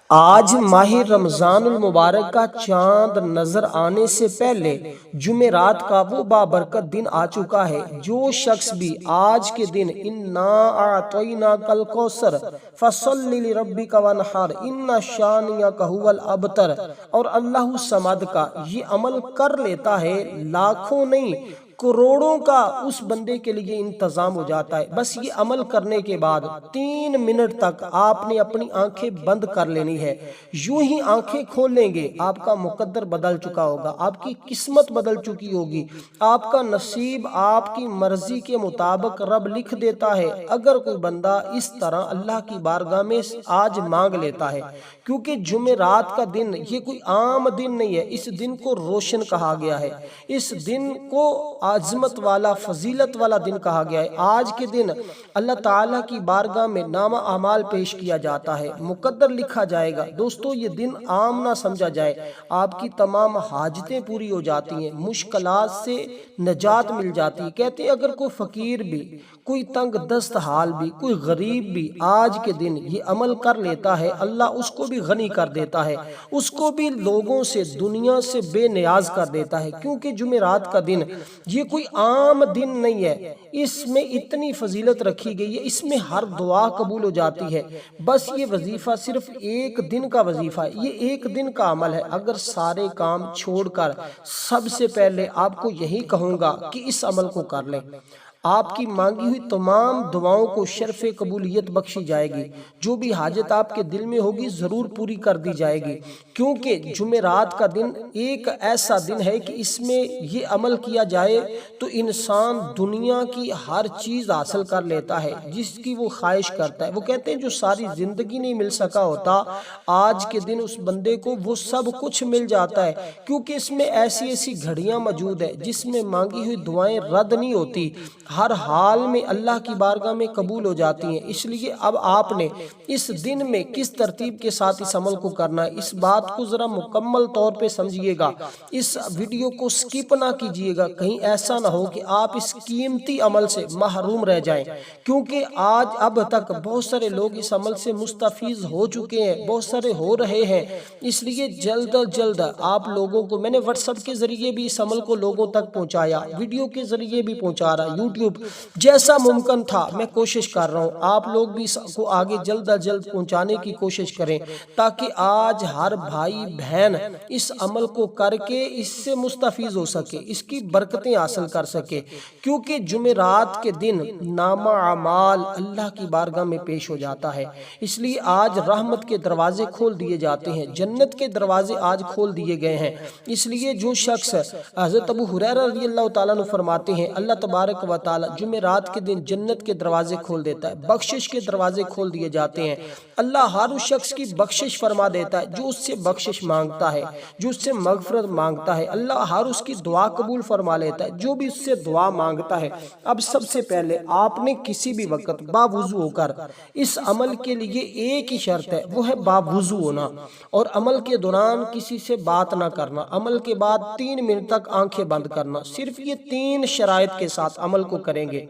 آج ماہ رمضان المبارک کا چاند نظر آنے سے پہلے جمعرات کا وہ بابرکت دن آ چکا ہے۔ جو شخص بھی آج کے دن انا اعطیناک الکوثر فصلی لربک وانحر ان شانئک ھو الابتر اور اللہ الصمد کا یہ عمل کر لیتا ہے، لاکھوں نہیں کروڑوں کا اس بندے کے لیے انتظام ہو جاتا ہے۔ بس یہ عمل کرنے کے بعد 3 منٹ تک آپ نے اپنی آنکھیں بند کر لینی ہے۔ یوں ہی آنکھیں کھول لیں گے، آپ کا مقدر بدل چکا ہوگا، آپ کی قسمت بدل چکی ہوگی، آپ کا نصیب آپ کی مرضی کے مطابق رب لکھ دیتا ہے اگر کوئی بندہ اس طرح اللہ کی بارگاہ میں آج مانگ لیتا ہے۔ کیونکہ جمعرات کا دن یہ کوئی عام دن نہیں ہے، اس دن کو روشن کہا گیا ہے، اس دن کو عظمت والا فضیلت والا دن کہا گیا ہے۔ آج کے دن اللہ تعالیٰ کی بارگاہ میں نامہ اعمال پیش کیا جاتا ہے، مقدر لکھا جائے گا۔ دوستو یہ دن عام نہ سمجھا جائے، آپ کی تمام حاجتیں پوری ہو جاتی ہیں، مشکلات سے نجات مل جاتی ہے۔ کہتے ہیں اگر کوئی فقیر بھی، کوئی تنگ دست حال بھی، کوئی غریب بھی آج کے دن یہ عمل کر لیتا ہے، اللہ اس کو بھی غنی کر دیتا ہے، اس کو بھی لوگوں سے دنیا سے بے نیاز کر دیتا ہے۔ کیونکہ جمعرات کا دن یہ کوئی عام دن نہیں ہے، اس میں اتنی فضیلت رکھی گئی ہے، اس میں ہر دعا قبول ہو جاتی ہے۔ بس یہ وظیفہ صرف ایک دن کا وظیفہ ہے، یہ ایک دن کا عمل ہے۔ اگر سارے کام چھوڑ کر سب سے پہلے آپ کو یہی کہوں گا کہ اس عمل کو کر لیں، آپ کی مانگی ہوئی تمام دعاؤں کو شرف قبولیت بخشی جائے گی، جو بھی حاجت آپ کے دل میں ہوگی ضرور پوری کر دی جائے گی۔ کیونکہ جمعرات کا دن ایک ایسا دن ہے کہ اس میں یہ عمل کیا جائے تو انسان دنیا کی ہر چیز حاصل کر لیتا ہے جس کی وہ خواہش کرتا ہے۔ وہ کہتے ہیں جو ساری زندگی نہیں مل سکا ہوتا، آج کے دن اس بندے کو وہ سب کچھ مل جاتا ہے، کیونکہ اس میں ایسی ایسی گھڑیاں موجود ہیں جس میں مانگی ہوئی دعائیں رد نہیں ہوتی، ہر حال میں اللہ کی بارگاہ میں قبول ہو جاتی ہیں۔ اس لیے اب آپ نے اس دن میں کس ترتیب کے ساتھ اس عمل کو کرنا ہے، اس بات کو ذرا مکمل طور پہ سمجھیے گا، اس ویڈیو کو سکپ نہ کیجیے گا، کہیں ایسا نہ ہو کہ آپ اس قیمتی عمل سے محروم رہ جائیں۔ کیونکہ اب تک بہت سارے لوگ اس عمل سے مستفیض ہو چکے ہیں، بہت سارے ہو رہے ہیں، اس لیے جلد از جلد آپ لوگوں کو میں نے واٹس ایپ کے ذریعے بھی اس عمل کو لوگوں تک پہنچایا، ویڈیو کے ذریعے بھی پہنچا رہا، یوٹیوب جیسا ممکن تھا میں کوشش کر رہا ہوں، آپ لوگ بھی اس کو آگے جلد از جلد پہنچانے کی کوشش کریں تاکہ آج ہر بھائی بہن اس عمل کو کر کے اس سے مستفیض ہو سکے، اس کی برکتیں حاصل کر سکے۔ کیونکہ جمعرات کے دن نامہ اعمال اللہ کی بارگاہ میں پیش ہو جاتا ہے، اس لیے آج رحمت کے دروازے کھول دیے جاتے ہیں، جنت کے دروازے آج کھول دیے گئے ہیں۔ اس لیے جو شخص حضرت ابو ہریرہ رضی اللہ تعالیٰ عنہ فرماتے ہیں اللہ تبارک و تعالیٰ جمعرات کے دن جنت کے دروازے کھول دیتا ہے، بخشش کے دروازے کھول دیے جاتے ہیں، اللہ ہر اس شخص کی بخشش فرما دیتا ہے جو اس سے بخشش مانگتا ہے، جو اس سے مغفرت مانگتا ہے، اللہ ہر اس کی دعا قبول فرما لیتا ہے جو بھی اس سے دعا مانگتا ہے۔ اب سب سے پہلے آپ نے کسی بھی وقت باوضو ہو کر اس عمل کے لیے ایک ہی شرط ہے، وہ ہے باوضو ہونا، اور عمل کے دوران کسی سے بات نہ کرنا، عمل کے بعد 3 منٹ تک آنکھیں بند کرنا، صرف یہ 3 شرائط کے ساتھ عمل کو کریں گے۔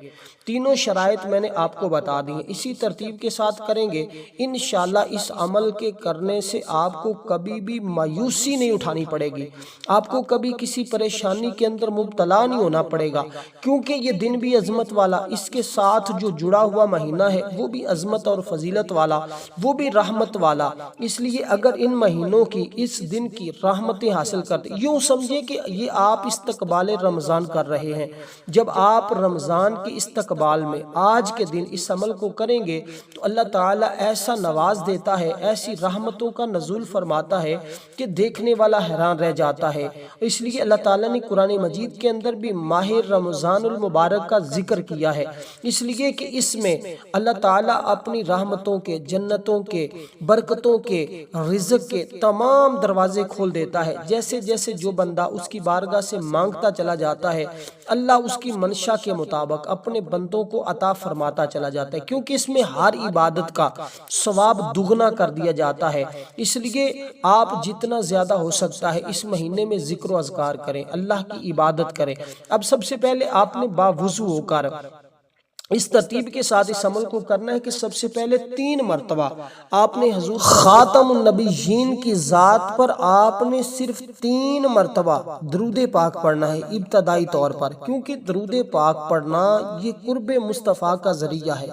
تینوں شرائط میں نے آپ کو بتا دی ہیں، اسی ترتیب کے ساتھ کریں گے انشاءاللہ اس عمل کے کرنے سے آپ کو کبھی بھی مایوسی نہیں اٹھانی پڑے گی، آپ کو کبھی کسی پریشانی کے اندر مبتلا نہیں ہونا پڑے گا، کیونکہ یہ دن بھی عظمت والا، اس کے ساتھ جو جڑا ہوا مہینہ ہے وہ بھی عظمت اور فضیلت والا، وہ بھی رحمت والا۔ اس لیے اگر ان مہینوں کی اس دن کی رحمتیں حاصل کرتے، یوں سمجھے کہ یہ آپ استقبال رمضان کر رہے ہیں، جب آپ رمضان کے استقبال میں آج کے دن اس عمل کو کریں گے تو اللہ تعالیٰ ایسا نواز دیتا ہے، ایسی رحمتوں کا نزول فرماتا ہے کہ دیکھنے والا حیران رہ جاتا ہے۔ اس لیے اللہ تعالیٰ نے قرآن مجید کے اندر بھی ماہ رمضان المبارک کا ذکر کیا ہے، اس لیے کہ اس میں اللہ تعالیٰ اپنی رحمتوں کے، جنتوں کے، برکتوں کے، رزق کے تمام دروازے کھول دیتا ہے۔ جیسے جیسے جو بندہ اس کی بارگاہ سے مانگتا چلا جاتا ہے اللہ اس کی منشا کے مطابق اپنے بندوں کو عطا فرماتا چلا جاتا ہے، کیونکہ اس میں ہر عبادت کا ثواب دگنا کر دیا جاتا ہے۔ اس لیے آپ جتنا زیادہ ہو سکتا ہے اس مہینے میں ذکر و اذکار کریں، اللہ کی عبادت کریں۔ اب سب سے پہلے آپ نے باوضو ہو کر اس ترتیب کے ساتھ اس عمل کو کرنا ہے کہ سب سے پہلے 3 مرتبہ آپ نے حضور خاتم النبیین کی ذات پر آپ نے صرف 3 مرتبہ درود پاک پڑھنا ہے ابتدائی طور پر، کیونکہ درود پاک پڑھنا یہ قرب مصطفیٰ کا ذریعہ ہے۔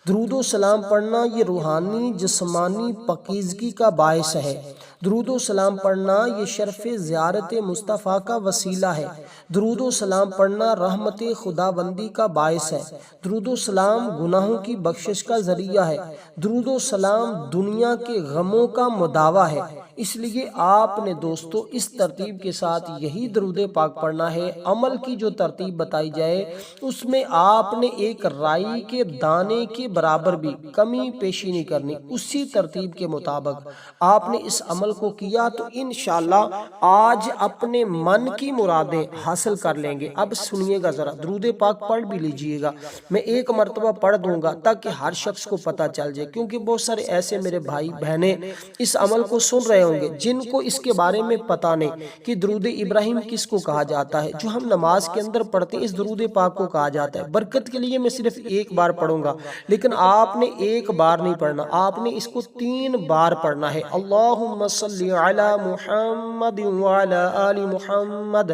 درود و سلام پڑھنا یہ روحانی جسمانی پاکیزگی کا باعث ہے۔ درود و سلام پڑھنا یہ شرف زیارت مصطفیٰ کا وسیلہ ہے۔ درود و سلام پڑھنا رحمت خداوندی کا باعث ہے۔ درود و سلام گناہوں کی بخشش کا ذریعہ ہے۔ درود و سلام دنیا کے غموں کا مداوا ہے۔ اس لیے آپ نے دوستو اس ترتیب کے ساتھ یہی درود پاک پڑھنا ہے۔ عمل کی جو ترتیب بتائی جائے اس میں آپ نے ایک رائی کے دانے کے برابر بھی کمی پیشی نہیں کرنی، اسی ترتیب کے مطابق آپ نے اس عمل کو کیا تو انشاءاللہ آج اپنے من کی مرادیں حاصل کر لیں گے۔ اب سنیے گا ذرا، درود پاک پڑھ بھی لیجئے گا، میں ایک مرتبہ پڑھ دوں گا تاکہ ہر شخص کو پتہ چل جائے، کیونکہ بہت سارے ایسے میرے بھائی بہنیں اس عمل کو سن رہے ہوں گے جن کو اس کے بارے میں پتہ نہیں کہ درود ابراہیم کس کو کہا جاتا ہے۔ جو ہم نماز کے اندر پڑھتے ہیں اس درود پاک کو کہا جاتا ہے۔ برکت کے لیے میں صرف ایک بار پڑھوں گا، لیکن آپ نے ایک بار نہیں پڑھنا، آپ نے اس کو 3 بار پڑھنا ہے۔ اللہم صلی علی محمد وعلی آل محمد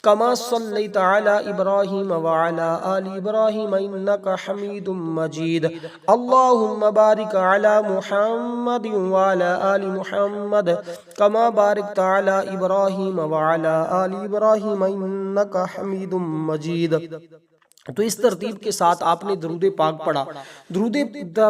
کما صلیت علی ابراہیم وعلی آل ابراہیم انک حمید مجید۔ اللہم بارک علی محمد وعلی آل محمد کما بارکت علی ابراہیم وعلی آل ابراہیم انک حمید مجید۔ تو اس ترتیب کے ساتھ آپ نے درود پاک پڑھا۔ درود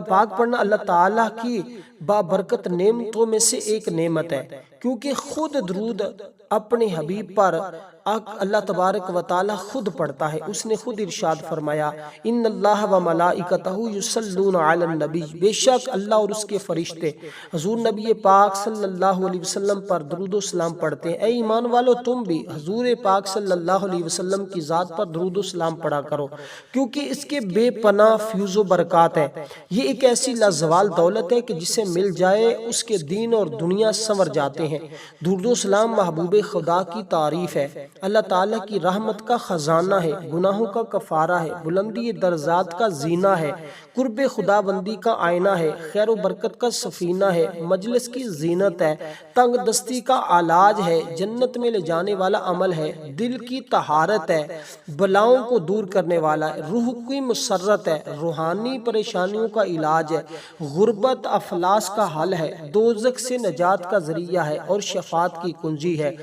پاک پڑھنا اللہ تعالیٰ کی بابرکت نعمتوں میں سے ایک نعمت ہے، کیونکہ خود درود اپنے حبیب پر اللہ تبارک و تعالی خود پڑھتا ہے۔ اس نے خود ارشاد فرمایا ان اللہ و ملائکتہ یصلون علی النبی، بے شک اللہ اور اس کے فرشتے حضور نبی پاک صلی اللہ علیہ وسلم پر درود و سلام پڑھتے ہیں۔ اے ایمان والو تم بھی حضور پاک صلی اللہ علیہ وسلم کی ذات پر درود و سلام پڑھا کرو، کیونکہ اس کے بے پناہ فیوز و برکات ہے۔ یہ ایک ایسی لازوال دولت ہے کہ جسے مل جائے اس کے دین اور دنیا سنور جاتے ہیں۔ درود و سلام محبوب خدا کی تعریف ہے، اللہ تعالیٰ کی رحمت کا خزانہ ہے، گناہوں کا کفارہ ہے، بلندی درجات کا زینہ ہے، قرب خداوندی کا آئینہ ہے، خیر و برکت کا سفینہ ہے، مجلس کی زینت ہے، تنگ دستی کا علاج ہے، جنت میں لے جانے والا عمل ہے، دل کی طہارت ہے، بلاؤں کو دور کرنے والا ہے، روح کی مسرت ہے، روحانی پریشانیوں کا علاج ہے، غربت افلاس کا حل ہے، دوزخ سے نجات کا ذریعہ ہے اور شفاعت کی کنجی ہے۔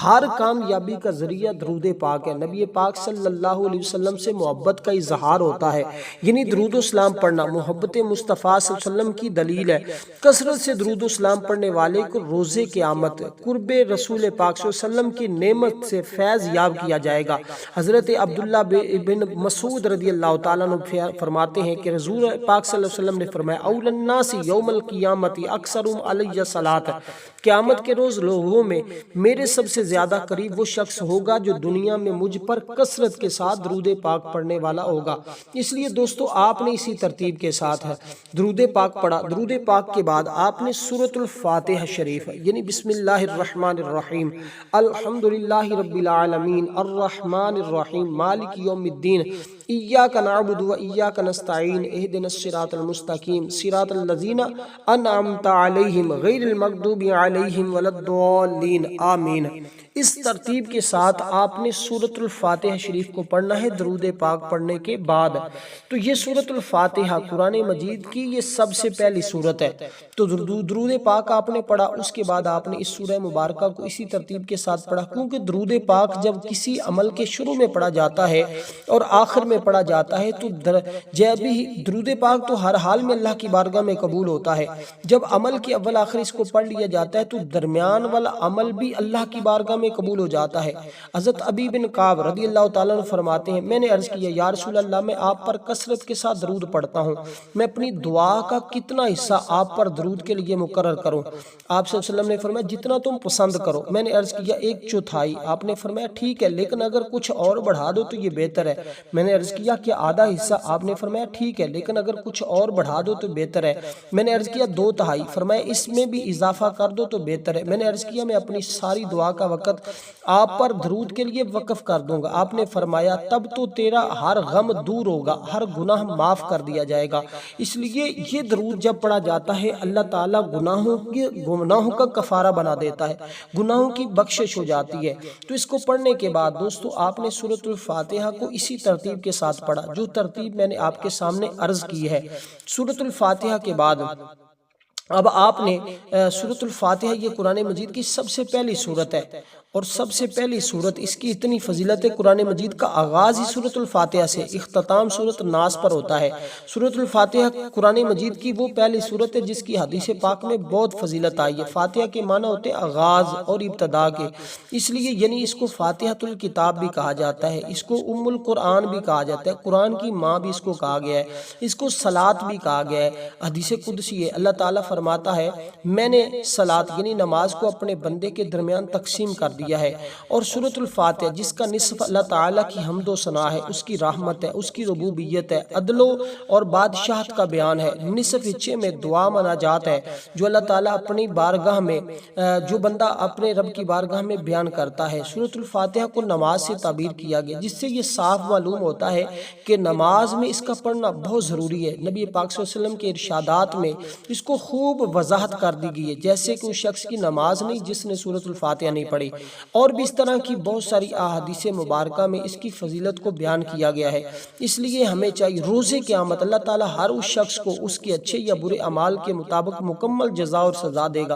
ہر کامیابی کا ذریعہ درود پاک ہے۔ نبی پاک صلی اللہ علیہ وسلم سے محبت کا اظہار ہوتا ہے، یعنی درود و سلام پڑھنا محبت مصطفیٰ صلی اللہ علیہ وسلم کی دلیل ہے۔ کثرت سے درود و سلام پڑھنے والے کو روز قیامت قرب رسول پاک صلی اللہ علیہ وسلم کی نعمت سے فیض یاب کیا جائے گا۔ حضرت عبداللہ بن مسعود رضی اللہ تعالیٰ عنہ فرماتے ہیں کہ رسول پاک صلی اللہ علیہ وسلم نے فرمایا اول الناس یوم القیامت اکثرهم علی صلاۃ، قیامت کے روز لوگوں میں میرے سب سے زیادہ قریب وہ شخص ہوگا جو دنیا میں مجھ پر کثرت کے ساتھ درود پاک پڑھنے والا ہوگا۔ اس لیے دوستو آپ نے اسی ترتیب کے ساتھ درود پاک پڑھا۔ درود پاک کے بعد آپ نے سورۃ الفاتحہ شریف یعنی بسم اللہ الرحمن الرحیم الحمدللہ رب العالمین الرحمن الرحیم مالک یوم الدین ایاک نعبد و ایاک نستعین اہدنا الصراط المستقیم صراط الذین انعمت علیہم غیر المغضوب علیہم ولا الضالین آمین۔ اس ترتیب کے ساتھ آپ نے سورۃ الفاتحہ شریف کو پڑھنا ہے درود پاک پڑھنے کے بعد۔ تو یہ سورۃ الفاتحہ قرآن مجید کی یہ سب سے پہلی سورت ہے۔ تو درود پاک آپ نے پڑھا، اس کے بعد آپ نے اس سورہ مبارکہ کو اسی ترتیب کے ساتھ پڑھا، کیونکہ درود پاک جب کسی عمل کے شروع میں پڑھا جاتا ہے اور آخر میں پڑھا جاتا ہے تو جب بھی درود پاک تو ہر حال میں اللہ کی بارگاہ میں قبول ہوتا ہے۔ جب عمل کے اول آخر اس کو پڑھ لیا جاتا ہے تو درمیان والا عمل بھی اللہ کی بارگاہ میں قبول ہو جاتا ہے۔ حضرت ابی بن کعب رضی اللہ تعالیٰ عنہ فرماتے ہیں میں نے عرض کیا یا رسول اللہ میں آپ پر کثرت کے ساتھ درود پڑھتا ہوں، میں اپنی دعا کا کتنا حصہ آپ پر درود کے لیے مقرر کروں؟ آپ صلی اللہ علیہ وسلم نے فرمایا جتنا تم پسند کرو۔ میں نے عرض کیا 1/4۔ آپ نے فرمایا ٹھیک ہے، لیکن اگر کچھ اور بڑھا دو تو یہ بہتر ہے۔ میں نے عرض عرض کیا کہ آدھا حصہ، آپ نے فرمایا ٹھیک ہے لیکن اگر کچھ اور بڑھا دو تو بہتر ہے۔ میں نے عرض کیا 2/3، فرمایا اس میں بھی اضافہ کر دو تو بہتر ہے۔ میں نے عرض کیا میں اپنی ساری دعا کا وقت آپ پر درود کے لیے وقف کر دوں گا۔ آپ نے فرمایا تب تو تیرا ہر غم دور ہوگا، ہر گناہ معاف کر دیا جائے گا۔ اس لیے یہ درود جب پڑھا جاتا ہے اللہ تعالیٰ گناہوں کا کفارہ بنا دیتا ہے، گناہوں کی بخشش ہو جاتی ہے۔ تو اس کو پڑھنے کے بعد دوستو آپ نے سورۃ الفاتحہ کو اسی ترتیب کے ساتھ پڑھا جو ترتیب میں نے آپ کے سامنے عرض کی ہے۔ سورۃ الفاتحہ کے بعد اب آپ نے سورۃ الفاتحہ یہ قرآن مجید کی سب سے پہلی سورت ہے، اور سب سے پہلی سورت، اس کی اتنی فضیلت ہے، قرآن مجید کا آغاز ہی سورۃ الفاتحہ سے، اختتام سورۃ ناس پر ہوتا ہے۔ سورۃ الفاتحہ قرآن مجید کی وہ پہلی سورت ہے جس کی حدیث پاک میں بہت فضیلت آئی ہے۔ فاتحہ کے معنی ہوتے ہیں آغاز اور ابتدا کے، اس لیے یعنی اس کو فاتحۃ الکتاب بھی کہا جاتا ہے، اس کو ام القرآن بھی کہا جاتا ہے، قرآن کی ماں بھی اس کو کہا گیا ہے، اس کو صلاۃ بھی کہا گیا ہے۔ حدیث قدسی ہے، اللہ تعالیٰ فرماتا ہے میں نے صلاۃ یعنی نماز کو اپنے بندے کے درمیان تقسیم کر دیا ہے۔ اور سورۃ الفاتحہ جس کا نصف اللہ تعالیٰ کی حمد و ثنا ہے، اس کی رحمت ہے، اس کی ربوبیت ہے، عدل اور بادشاہت کا بیان ہے، نصف حصے میں دعا مناجات ہے جو اللہ تعالیٰ اپنی بارگاہ میں جو بندہ اپنے رب کی بارگاہ میں بیان کرتا ہے۔ سورۃ الفاتحہ کو نماز سے تعبیر کیا گیا جس سے یہ صاف معلوم ہوتا ہے کہ نماز میں اس کا پڑھنا بہت ضروری ہے۔ نبی پاک صلی اللہ علیہ وسلم کے ارشادات میں اس کو خوب وضاحت کر دی گئی ہے، جیسے کہ اس شخص کی نماز نہیں جس نے سورۃ الفاتحہ نہیں پڑھی، اور بھی اس طرح کی بہت ساری احادیث مبارکہ میں اس کی فضیلت کو بیان کیا گیا ہے۔ اس لیے ہمیں چاہیے روز قیامت اللہ تعالیٰ ہر اس شخص کو اس کے اچھے یا برے اعمال کے مطابق مکمل جزا اور سزا دے گا۔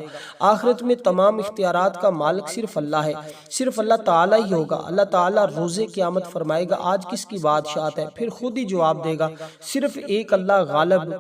آخرت میں تمام اختیارات کا مالک صرف اللہ ہے، صرف اللہ تعالیٰ ہی ہوگا۔ اللہ تعالیٰ روز قیامت فرمائے گا آج کس کی بادشاہت ہے، پھر خود ہی جواب دے گا صرف ایک اللہ غالب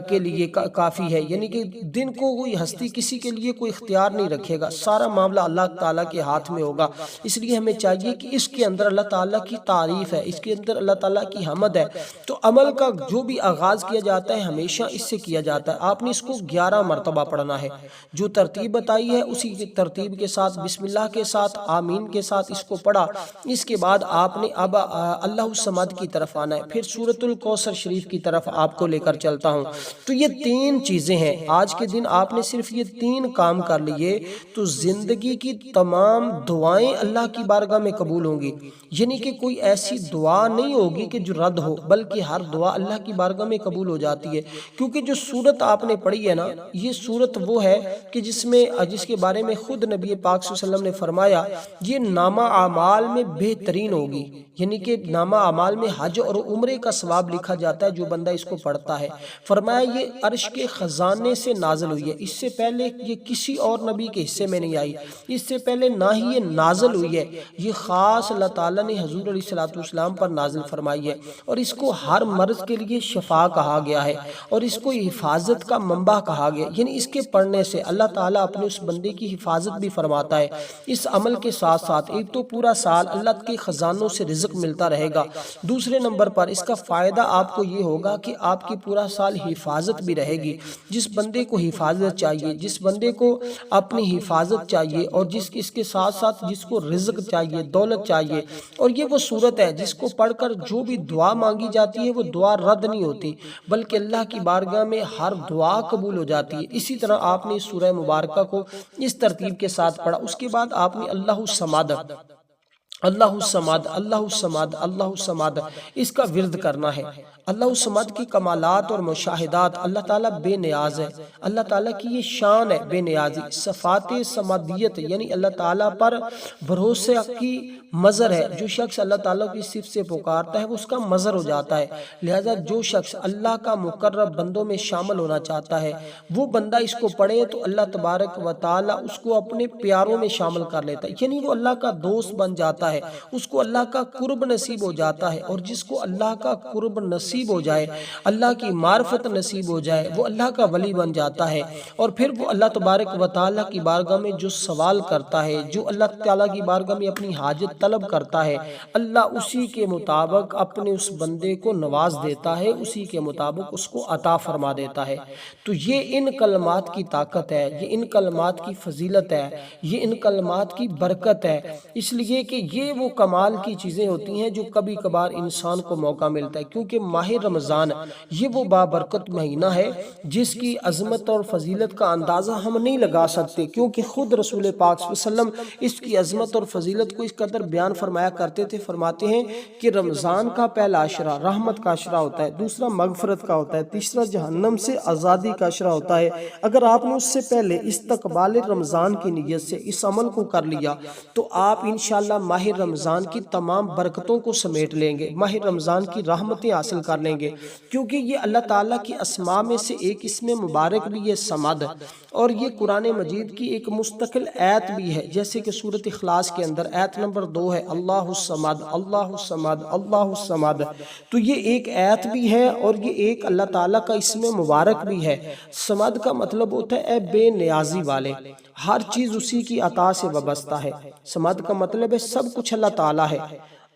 کے لیے کافی ہے، یعنی کہ دن کو کوئی ہستی کسی کے لیے کوئی اختیار نہیں رکھے گا، سارا معاملہ اللہ تعالیٰ کے ہاتھ میں ہوگا۔ اس لیے ہمیں چاہیے کہ اس کے اندر اللہ تعالیٰ کی تعریف ہے، اس کے اندر اللہ تعالیٰ کی حمد ہے۔ تو عمل کا جو بھی آغاز کیا جاتا ہے ہمیشہ اس سے کیا جاتا ہے۔ آپ نے اس کو 11 مرتبہ پڑھنا ہے، جو ترتیب بتائی ہے اسی ترتیب کے ساتھ بسم اللہ کے ساتھ آمین کے ساتھ اس کو پڑھا۔ اس کے بعد آپ نے اب اللہ الصمد کی طرف آنا ہے، پھر سورۃ الکوثر شریف کی طرف آپ کو لے کر چلتا ہوں۔ تو یہ 3 چیزیں ہیں، آج کے دن آپ نے صرف یہ 3 کام کر لیے تو زندگی کی تمام دعائیں اللہ کی بارگاہ میں قبول ہوں گی، یعنی کہ کوئی ایسی دعا نہیں ہوگی کہ جو رد ہو، بلکہ ہر دعا اللہ کی بارگاہ میں قبول ہو جاتی ہے۔ کیونکہ جو سورت آپ نے پڑھی ہے نا، یہ سورت وہ ہے کہ جس کے بارے میں خود نبی پاک صلی اللہ علیہ وسلم نے فرمایا یہ نامہ اعمال میں بہترین ہوگی، یعنی کہ نامہ اعمال میں حج اور عمرے کا ثواب لکھا جاتا ہے جو بندہ اس کو پڑھتا ہے۔ فرمایا یہ عرش کے خزانے سے نازل ہوئی ہے، اس سے پہلے یہ کسی اور نبی کے حصے میں نہیں آئی، اس سے پہلے نہ ہی یہ نازل ہوئی ہے، یہ خاص اللہ تعالیٰ نے حضور علیہ السلام پر نازل فرمائی ہے، اور اس کو ہر مرض کے لیے شفا کہا گیا ہے، اور اس کو حفاظت کا منبع کہا گیا، یعنی اس کے پڑھنے سے اللہ تعالیٰ اپنے اس بندے کی حفاظت بھی فرماتا ہے۔ اس عمل کے ساتھ ساتھ ایک تو پورا سال اللہ کے خزانوں سے رزق ملتا رہے گا، دوسرے نمبر پر اس کا فائدہ آپ کو یہ ہوگا کہ آپ کی پورا سال حفاظت بھی رہے گی۔ جس بندے کو حفاظت چاہیے، جس بندے کو اپنی حفاظت چاہیے، اور اس کے ساتھ ساتھ جس کو رزق چاہیے، دولت چاہیے، اور یہ وہ صورت ہے جس کو پڑھ کر جو بھی دعا مانگی جاتی ہے وہ دعا رد نہیں ہوتی، بلکہ اللہ کی بارگاہ میں ہر دعا قبول ہو جاتی ہے۔ اسی طرح آپ نے سورہ مبارکہ کو اس ترتیب کے ساتھ پڑھا۔ اس کے بعد آپ نے اللہ الصمد اللہ الصمد اللہ الصمد اللہ الصمد اس کا ورد کرنا ہے۔ اللہ الصمد کی کمالات اور مشاہدات، اللہ تعالیٰ بے نیاز ہے، اللہ تعالیٰ کی یہ شان ہے بے نیازی، صفات صمدیت یعنی اللہ تعالیٰ پر بھروسے کی مظہر ہے۔ جو شخص اللہ تعالیٰ کی صفت سے پکارتا ہے وہ اس کا مظہر ہو جاتا ہے، لہذا جو شخص اللہ کا مقرب بندوں میں شامل ہونا چاہتا ہے وہ بندہ اس کو پڑھے تو اللہ تبارک و تعالیٰ اس کو اپنے پیاروں میں شامل کر لیتا ہے، یعنی وہ اللہ کا دوست بن جاتا ہے، اس کو اللہ کا قرب نصیب ہو جاتا ہے۔ اور جس کو اللہ کا قرب نصیب ہو جائے، اللہ کی معرفت نصیب ہو جائے، وہ اللہ کا ولی بن جاتا ہے، اور پھر وہ اللہ تبارک و تعالیٰ کی بارگاہ میں جو سوال کرتا ہے، جو اللہ تعالیٰ کی بارگاہ میں اپنی حاجت طلب کرتا ہے، اللہ اسی کے مطابق اپنے اس بندے کو نواز دیتا ہے، اسی کے مطابق اس کو عطا فرما دیتا ہے۔ تو یہ ان کلمات کی طاقت ہے، یہ ان کلمات کی فضیلت ہے، یہ ان کلمات کی برکت ہے، اس لیے کہ یہ یہ وہ کمال کی چیزیں ہوتی ہیں جو کبھی کبھار انسان کو موقع ملتا ہے، کیونکہ ماہ رمضان یہ وہ بابرکت مہینہ ہے جس کی عظمت اور فضیلت کا اندازہ ہم نہیں لگا سکتے، کیونکہ خود رسول پاک صلی اللہ علیہ وسلم اس کی عظمت اور فضیلت کو اس قدر بیان فرمایا کرتے تھے۔ فرماتے ہیں کہ رمضان کا پہلا عشرہ رحمت کا عشرہ ہوتا ہے، دوسرا مغفرت کا ہوتا ہے، تیسرا جہنم سے آزادی کا عشرہ ہوتا ہے۔ اگر آپ نے اس سے پہلے استقبال رمضان کی نیت سے اس عمل کو کر لیا تو آپ انشاءاللہ ماہ رمضان کی تمام برکتوں کو سمیٹ لیں گے، ماہ رمضان کی رحمتیں حاصل کر لیں گے، کیونکہ یہ اللہ تعالیٰ کی اسماء میں سے ایک اسم مبارک بھی ہے صمد، اور یہ قرآن مجید کی ایک مستقل آیت بھی ہے، جیسے کہ سورۃ اخلاص کے اندر آیت نمبر 2 ہے اللہ الصمد اللہ الصمد اللہ الصمد۔ تو یہ ایک آیت بھی ہے اور یہ ایک اللہ تعالیٰ کا اسم مبارک بھی ہے۔ صمد کا مطلب ہوتا ہے اے بے نیازی والے، ہر چیز اسی کی عطا سے وابستہ ہے۔ صمد کا مطلب ہے سب کچھ اللہ تعالیٰ ہے،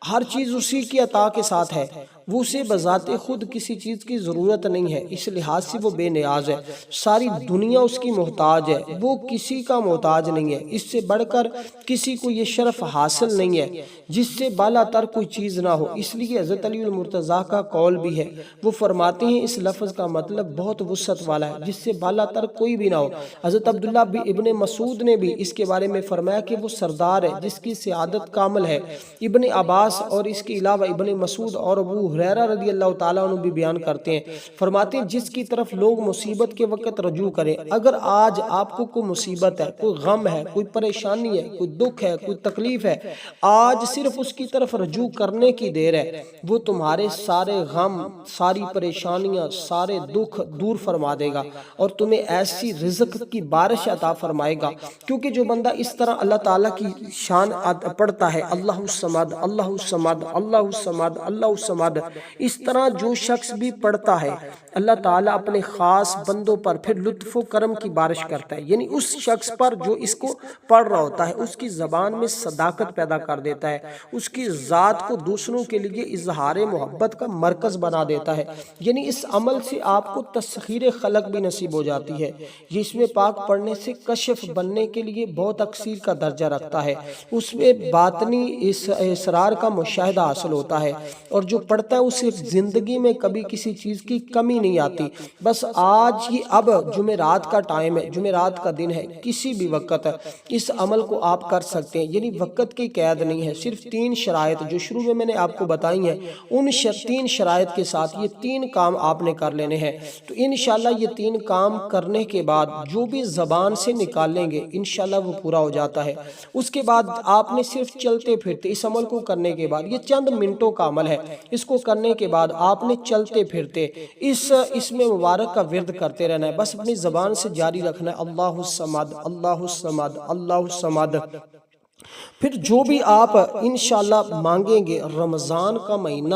ہر چیز اسی کی عطا کے ساتھ ہے، وہ اسے بذات خود کسی چیز کی ضرورت نہیں ہے، اس لحاظ سے وہ بے نیاز ہے، ساری دنیا اس کی محتاج ہے، وہ کسی کا محتاج نہیں ہے، اس سے بڑھ کر کسی کو یہ شرف حاصل نہیں ہے جس سے بالا تر کوئی چیز نہ ہو۔ اس لیے حضرت علی المرتضیٰ کا قول بھی ہے، وہ فرماتے ہیں اس لفظ کا مطلب بہت وسعت والا ہے، جس سے بالا تر کوئی بھی نہ ہو۔ حضرت عبداللہ ابن مسعود نے بھی اس کے بارے میں فرمایا کہ وہ سردار ہے جس کی سعادت کامل ہے۔ ابن عباس اور اس کے علاوہ ابن مسعود اور ابو ہریرہ رضی اللہ تعالیٰ عنہ بھی بیان کرتے ہیں، فرماتے ہیں جس کی طرف لوگ مصیبت کے وقت رجوع کریں، اگر آج آپ کو کوئی مصیبت ہے، کوئی غم ہے، کوئی پریشانی ہے، کوئی دکھ ہے، کوئی تکلیف ہے، آج صرف اس کی طرف رجوع کرنے کی دیر ہے، وہ تمہارے سارے غم، ساری پریشانیاں، سارے دکھ دور فرما دے گا اور تمہیں ایسی رزق کی بارش عطا فرمائے گا۔ کیونکہ جو بندہ اس طرح اللہ تعالیٰ کی شان پڑھتا ہے اللہ الصمد اللہ الصمد اللہ الصمد اللہ الصمد، اس طرح جو شخص بھی پڑھتا ہے اللہ تعالیٰ اپنے خاص بندوں پر پھر لطف و کرم کی بارش کرتا ہے، یعنی اس شخص پر جو اس کو پڑھ رہا ہوتا ہے اس کی زبان میں صداقت پیدا کر دیتا ہے، اس کی ذات کو دوسروں کے لیے اظہار محبت کا مرکز بنا دیتا ہے، یعنی اس عمل سے آپ کو تسخیر خلق بھی نصیب ہو جاتی ہے۔ یہ اس میں پاک پڑھنے سے کشف بننے کے لیے بہت اکثیر کا درجہ رکھتا ہے، اس میں باطنی اسرار کا مشاہدہ حاصل ہوتا ہے، اور جو پڑھتا ہے اسے زندگی میں کبھی کسی چیز کی کمی نہیں آتی۔ بس آج ہی اب جمعرات کا ٹائم ہے، جمعرات کا دن ہے، کسی بھی وقت اس عمل کو آپ کر سکتے ہیں، یعنی وقت کی قید نہیں ہے، صرف 3 شرائط جو شروع میں نے آپ کو بتائی ہیں، ان 3 شرائط کے ساتھ یہ 3 کام آپ نے کر لینے ہیں، تو انشاءاللہ یہ 3 کام کرنے کے بعد جو بھی زبان سے نکالیں گے انشاءاللہ وہ پورا ہو جاتا ہے۔ اس کے بعد آپ نے صرف چلتے پھرتے اس عمل کو کرنے کے بعد، یہ چند منٹوں کا عمل ہے، اس کو کرنے کے بعد آپ نے چلتے پھرتے اس میں مبارک کا ورد کرتے رہنا ہے، بس اپنی زبان سے جاری رکھنا ہے اللہ الصمد اللہ الصمد اللہ الصمد۔ پھر جو بھی آپ انشاءاللہ مانگیں گے، رمضان کا مہینہ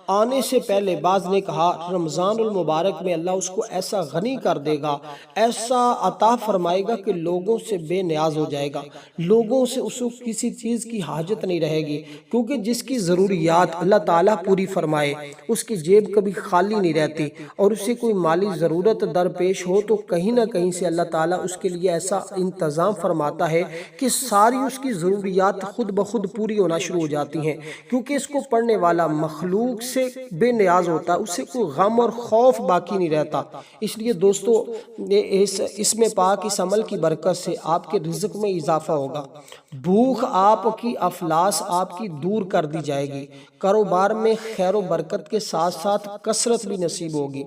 آنے سے پہلے بعض نے کہا رمضان المبارک میں اللہ اس کو ایسا غنی کر دے گا، ایسا عطا فرمائے گا کہ لوگوں سے بے نیاز ہو جائے گا، لوگوں سے اس کو کسی چیز کی حاجت نہیں رہے گی، کیونکہ جس کی ضروریات اللہ تعالیٰ پوری فرمائے اس کی جیب کبھی خالی نہیں رہتی، اور اسے کوئی مالی ضرورت درپیش ہو تو کہیں نہ کہیں سے اللہ تعالیٰ اس کے لیے ایسا انتظام فرماتا ہے کہ ساری اس کی ضروریات خود بخود پوری ہونا شروع ہو جاتی ہیں، کیونکہ اس کو پڑھنے والا مخلوق سے بے نیاز ہوتا ہے، اس سے کوئی غم اور خوف باقی نہیں رہتا۔ اس لیے دوستو اس میں پاک اس عمل کی برکت سے آپ کے رزق میں اضافہ ہوگا، بھوک آپ کی افلاس آپ کی دور کر دی جائے گی، کاروبار میں خیر و برکت کے ساتھ ساتھ کثرت بھی نصیب ہوگی،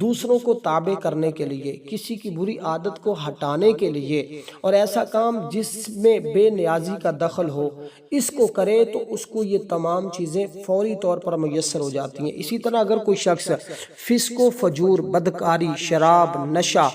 دوسروں کو تابع کرنے کے لیے، کسی کی بری عادت کو ہٹانے کے لیے، اور ایسا کام جس میں بے نیازی کا دخل ہو اس کو کرے تو اس کو یہ تمام چیزیں فوری طور پر میسر ہو جاتی ہیں۔ اسی طرح اگر کوئی شخص فسق و فجور، بدکاری، شراب، نشہ،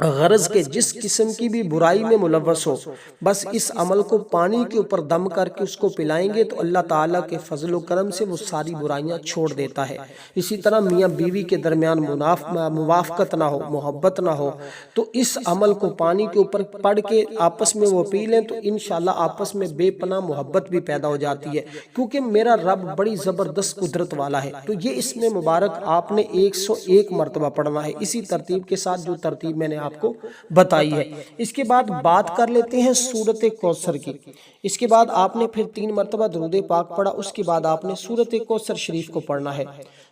غرض کے جس قسم کی بھی برائی میں ملوث ہو، بس اس عمل کو پانی کے اوپر دم کر کے اس کو پلائیں گے تو اللہ تعالیٰ کے فضل و کرم سے وہ ساری برائیاں چھوڑ دیتا ہے۔ اسی طرح میاں بیوی کے درمیان موافقت نہ ہو، محبت نہ ہو، تو اس عمل کو پانی کے اوپر پڑھ کے آپس میں وہ پی لیں تو انشاءاللہ آپس میں بے پناہ محبت بھی پیدا ہو جاتی ہے، کیونکہ میرا رب بڑی زبردست قدرت والا ہے۔ تو یہ اس میں مبارک آپ نے 101 مرتبہ پڑھنا ہے، اسی ترتیب کے ساتھ جو ترتیب میں نے آپ کو بتائی ہے۔ اس کے بعد بات کر لیتے ہیں سورت کوثر کی۔ اس کے بعد آپ نے پھر 3 مرتبہ درود پاک پڑھا، اس کے بعد آپ نے سورت کوثر شریف کو پڑھنا ہے۔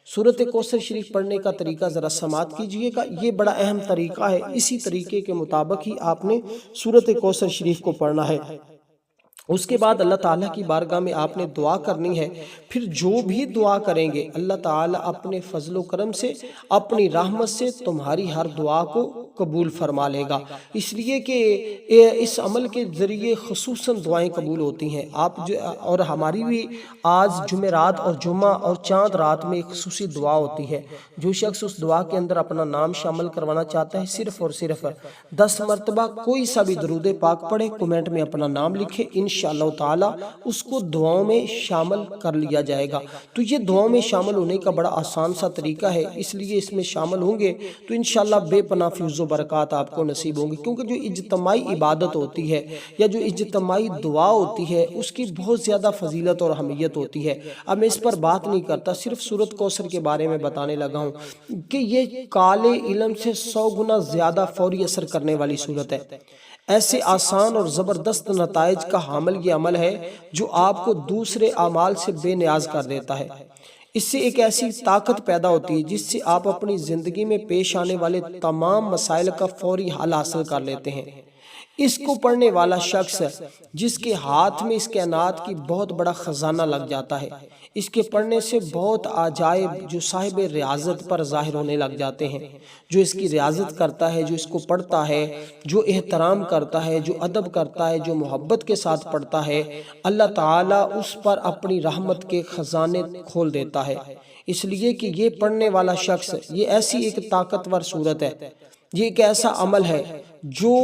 سورت کوثر شریف پڑھنے کا طریقہ ذرا سماعت کیجئے گا، یہ بڑا اہم طریقہ ہے، اسی طریقے کے مطابق ہی آپ نے سورت کوثر شریف کو پڑھنا ہے۔ اس کے بعد اللہ تعالیٰ کی بارگاہ میں آپ نے دعا کرنی ہے، پھر جو بھی دعا کریں گے اللہ تعالیٰ اپنے فضل و کرم سے، اپنی رحمت سے تمہاری ہر دعا کو قبول فرما لے گا، اس لیے کہ اس عمل کے ذریعے خصوصاً دعائیں قبول ہوتی ہیں۔ اور ہماری بھی آج جمعرات اور جمعہ اور چاند رات میں ایک خصوصی دعا ہوتی ہے، جو شخص اس دعا کے اندر اپنا نام شامل کروانا چاہتا ہے صرف اور صرف 10 مرتبہ کوئی سا بھی درود پاک پڑھے، کومنٹ میں اپنا نام لکھے، انشاءاللہ تعالی اس کو دعاؤں میں شامل کر لیا جائے گا۔ تو یہ دعاؤں میں شامل ہونے کا بڑا آسان سا طریقہ ہے، اس لیے اس میں شامل ہوں گے تو انشاءاللہ بے پناہ فیض و برکات آپ کو نصیب ہوں گے، کیونکہ جو اجتماعی عبادت ہوتی ہے یا جو اجتماعی دعا ہوتی ہے اس کی بہت زیادہ فضیلت اور اہمیت ہوتی ہے۔ اب میں اس پر بات نہیں کرتا، صرف سورت کوثر کے بارے میں بتانے لگا ہوں کہ یہ کالے علم سے 100 گنا زیادہ فوری اثر کرنے والی سورت ہے۔ ایسے آسان اور زبردست نتائج کا حامل یہ عمل ہے جو آپ کو دوسرے اعمال سے بے نیاز کر دیتا ہے۔ اس سے ایک ایسی طاقت پیدا ہوتی ہے جس سے آپ اپنی زندگی میں پیش آنے والے تمام مسائل کا فوری حل حاصل کر لیتے ہیں۔ اس کو پڑھنے والا شخص جس کے ہاتھ میں اس کائنات کی بہت بڑا خزانہ لگ جاتا ہے، اس کے پڑھنے سے بہت عجائب جو صاحب ریاضت پر ظاہر ہونے لگ جاتے ہیں۔ جو اس کی ریاضت کرتا ہے، جو اس کو پڑھتا ہے، جو احترام کرتا ہے، جو ادب کرتا ہے، جو محبت کے ساتھ پڑھتا ہے، اللہ تعالیٰ اس پر اپنی رحمت کے خزانے کھول دیتا ہے۔ اس لیے کہ یہ پڑھنے والا شخص، یہ ایسی ایک طاقتور صورت ہے، یہ ایک ایسا عمل ہے جو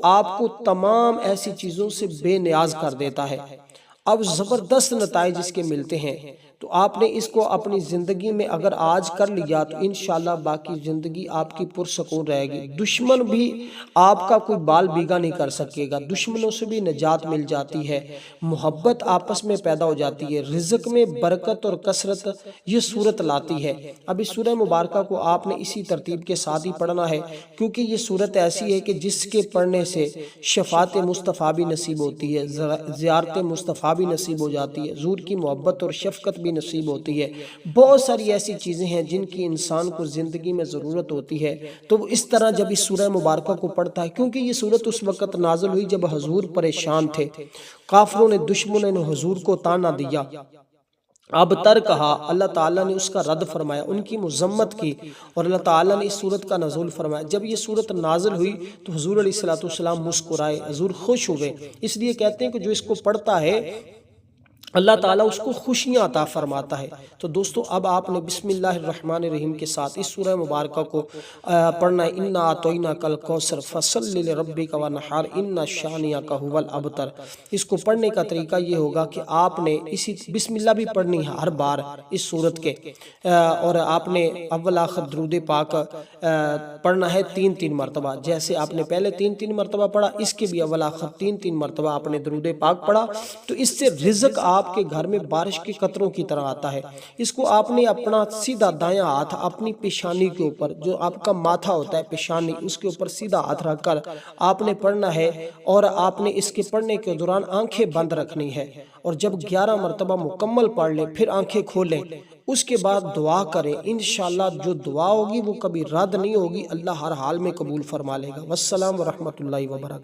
آپ کو تمام ایسی چیزوں سے بے نیاز کر دیتا ہے۔ اب زبردست نتائج اس کے ملتے ہیں، تو آپ نے اس کو اپنی زندگی میں اگر آج کر لیا تو انشاءاللہ باقی زندگی آپ کی پرسکون رہے گی۔ دشمن بھی آپ کا کوئی بال بیگا نہیں کر سکے گا، دشمنوں سے بھی نجات مل جاتی ہے، محبت آپس میں پیدا ہو جاتی ہے، رزق میں برکت اور کثرت یہ صورت لاتی ہے۔ اب اس سورہ مبارکہ کو آپ نے اسی ترتیب کے ساتھ ہی پڑھنا ہے، کیونکہ یہ صورت ایسی ہے کہ جس کے پڑھنے سے شفاعت مصطفیٰ بھی نصیب ہوتی ہے، زیارت مصطفیٰ بھی نصیب ہو جاتی ہے، حضور کی محبت اور شفقت بھی نصیب ہوتی ہے، بہت ساری ایسی چیزیں ہیں جن کی انسان کو زندگی میں ضرورت ہوتی ہے۔ تو اس طرح جب اس سورہ مبارکہ کو پڑھتا ہے، کیونکہ یہ سورت اس وقت نازل ہوئی جب حضور پریشان تھے، کافروں نے، دشمنوں نے حضور کو طعنہ دیا، اب تر کہا، اللہ تعالیٰ نے اس کا رد فرمایا، ان کی مذمت کی، اور اللہ تعالیٰ نے اس سورت کا نزول فرمایا۔ جب یہ سورت نازل ہوئی تو حضور علیہ السلام مسکرائے، حضور خوش ہوئے، اس لیے کہتے ہیں کہ جو اس کو پڑھتا ہے اللہ تعالیٰ اس کو خوشیاں عطا فرماتا ہے۔ تو دوستو اب آپ نے بسم اللہ الرحمن الرحیم کے ساتھ اس سورہ مبارکہ کو پڑھنا ہے۔ اِنَّا أَعْطَيْنَاكَ الْكَوْثَرَ فَصَلِّ لِرَبِّكَ وَانْحَرْ إِنَّ شَانِئَكَ هُوَ الْأَبْتَرُ۔ اس کو پڑھنے کا طریقہ یہ ہوگا کہ آپ نے اسی بسم اللہ بھی پڑھنی ہے ہر بار اس سورت کے، اور آپ نے اول آخر درود پاک پڑھنا ہے 3 مرتبہ، جیسے آپ نے پہلے 3 مرتبہ پڑھا، اس کے بھی اول آخر 3 مرتبہ آپ نے درود پاک پڑھا، تو اس سے رزق آپ کے گھر میں بارش کے قطروں کی طرح آتا ہے۔ اس کو آپ نے اپنا سیدھا دایاں ہاتھ اپنی پیشانی کے اوپر، جو آپ کا ماتھا ہوتا ہے پیشانی، اس کے اوپر سیدھا ہاتھ رکھ کر آپ نے پڑھنا ہے، اور آپ نے اس کے پڑھنے کے دوران آنکھیں بند رکھنی ہے، اور جب 11 مرتبہ مکمل پڑھ لیں پھر آنکھیں کھولیں، اس کے بعد دعا کریں، انشاءاللہ جو دعا ہوگی وہ کبھی رد نہیں ہوگی، اللہ ہر حال میں قبول فرما لے گا۔ والسلام ورحمۃ اللہ وبرکاتہ۔